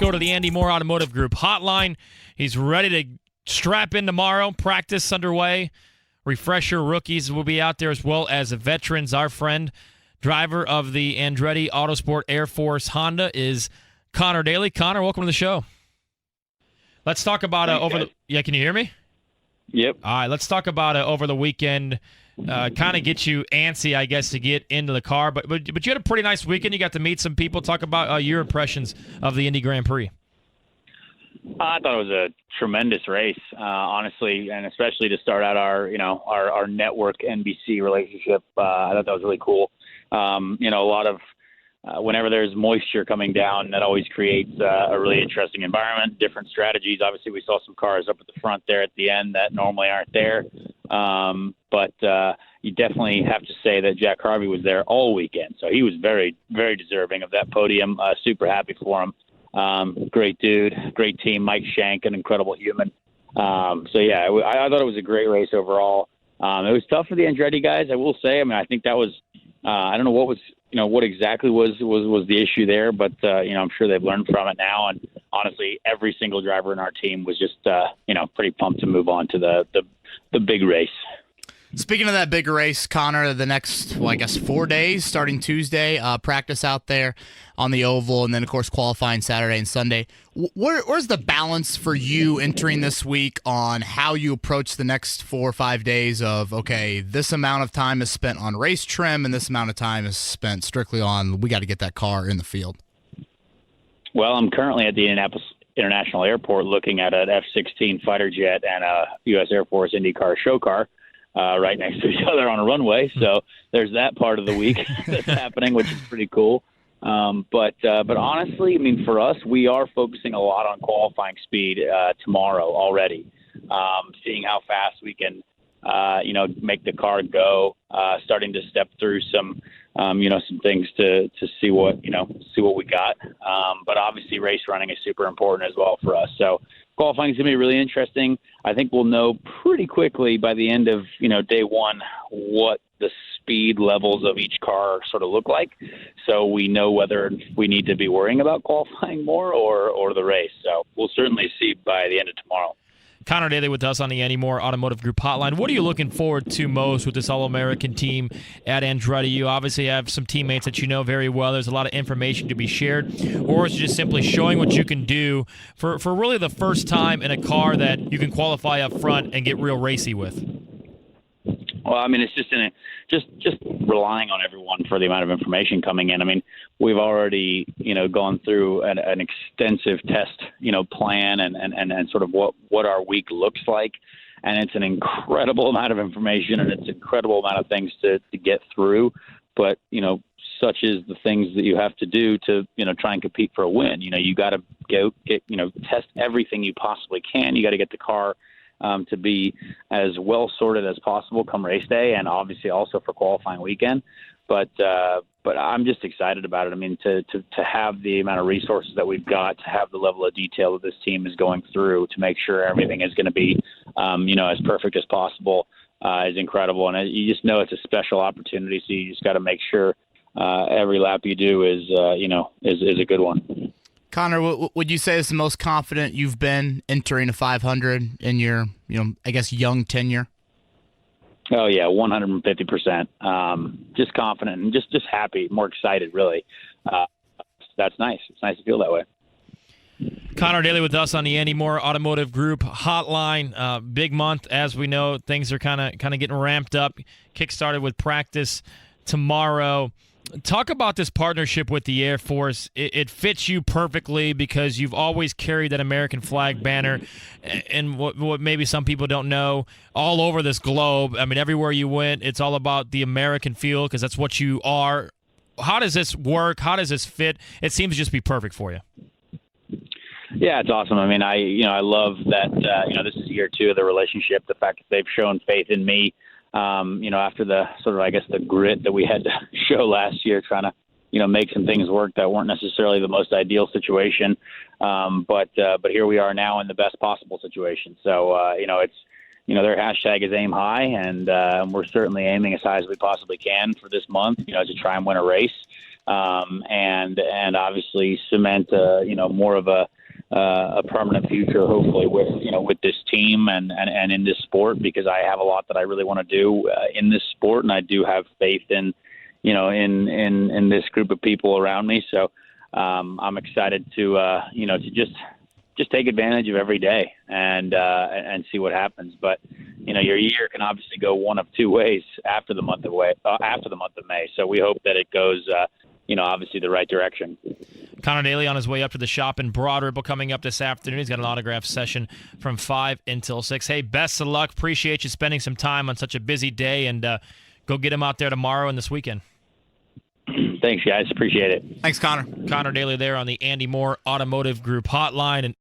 go to the Andy Moore Automotive Group hotline. He's ready to strap in tomorrow. Practice underway. Refresher rookies will be out there as well as veterans. Our friend, driver of the Andretti Autosport Air Force Honda, is Conor Daly. Conor, welcome to the show. Let's talk about can you hear me? Yep. All right, let's talk about over the weekend. Kind of get you antsy, I guess, to get into the car. But you had a pretty nice weekend. You got to meet some people. Talk about your impressions of the Indy Grand Prix. I thought it was a tremendous race, honestly, and especially to start out our network NBC relationship. I thought that was really cool. A lot of whenever there's moisture coming down, that always creates a really interesting environment, different strategies. Obviously, we saw some cars up at the front there at the end that normally aren't there. But you definitely have to say that Jack Harvey was there all weekend. So he was very, very deserving of that podium. Super happy for him. Great dude, great team. Mike Shank, an incredible human. I thought it was a great race overall. It was tough for the Andretti guys, I will say. I mean, I think that was, I don't know what was, what exactly was the issue there, but, I'm sure they've learned from it now. And honestly, every single driver in our team was just, pretty pumped to move on to the big race. Speaking of that big race, Conor, the next, 4 days, starting Tuesday, practice out there on the oval, and then, of course, qualifying Saturday and Sunday. Where's the balance for you entering this week on how you approach the next 4 or 5 days of, okay, this amount of time is spent on race trim and this amount of time is spent strictly on we got to get that car in the field? Well, I'm currently at the Indianapolis International Airport looking at an F-16 fighter jet and a U.S. Air Force IndyCar show car. Right next to each other on a runway. So there's that part of the week that's happening, which is pretty cool. But honestly, I mean, for us, we are focusing a lot on qualifying speed tomorrow already, seeing how fast we can, make the car go, starting to step through some things to see what we got. But obviously race running is super important as well for us. So qualifying is going to be really interesting. I think we'll know pretty quickly by the end of, day one what the speed levels of each car sort of look like. So we know whether we need to be worrying about qualifying more or the race. So we'll certainly see by the end of tomorrow. Conor Daly with us on the Andy Moore Automotive Group hotline. What are you looking forward to most with this All-American team at Andretti? You obviously have some teammates that you know very well. There's a lot of information to be shared. Or is it just simply showing what you can do for really the first time in a car that you can qualify up front and get real racy with? Well, I mean, it's just relying on everyone for the amount of information coming in. I mean, we've already, gone through an extensive test, plan and sort of what our week looks like. And it's an incredible amount of information and it's an incredible amount of things to get through. But, such is the things that you have to do to, try and compete for a win. You got to get, test everything you possibly can. You got to get the car to be as well sorted as possible come race day, and obviously also for qualifying weekend. But I'm just excited about it. I mean, to have the amount of resources that we've got, to have the level of detail that this team is going through, to make sure everything is going to be, as perfect as possible, is incredible. And you just know it's a special opportunity. So you just got to make sure every lap you do is a good one. Conor, would you say is the most confident you've been entering a 500 in your, young tenure? Oh, yeah, 150%. Just confident and just happy, more excited, really. That's nice. It's nice to feel that way. Conor Daly with us on the Andy Moore Automotive Group hotline. Big month, as we know. Things are kind of getting ramped up. Kick-started with practice tomorrow. Talk about this partnership with the Air Force. It fits you perfectly because you've always carried that American flag banner, and what maybe some people don't know, all over this globe. I mean, everywhere you went, it's all about the American feel because that's what you are. How does this work? How does this fit? It seems to just be perfect for you. Yeah, it's awesome. I mean, I love that, this is year 2 of the relationship, the fact that they've shown faith in me. After the sort of, the grit that we had to show last year, trying to, make some things work that weren't necessarily the most ideal situation. But here we are now in the best possible situation. So, it's, their hashtag is aim high, and we're certainly aiming as high as we possibly can for this month, to try and win a race. and obviously cement more of a permanent future, hopefully with this team and in this sport, because I have a lot that I really want to do in this sport, and I do have faith in this group of people around me. So I'm excited to just take advantage of every day and see what happens. But your year can obviously go one of two ways after the month of May. So we hope that it goes obviously the right direction. Conor Daly on his way up to the shop in Broad Ripple coming up this afternoon. He's got an autograph session from 5 until 6. Hey, best of luck. Appreciate you spending some time on such a busy day, and go get him out there tomorrow and this weekend. Thanks, guys. Appreciate it. Thanks, Conor. Conor Daly there on the Andy Moore Automotive Group hotline. And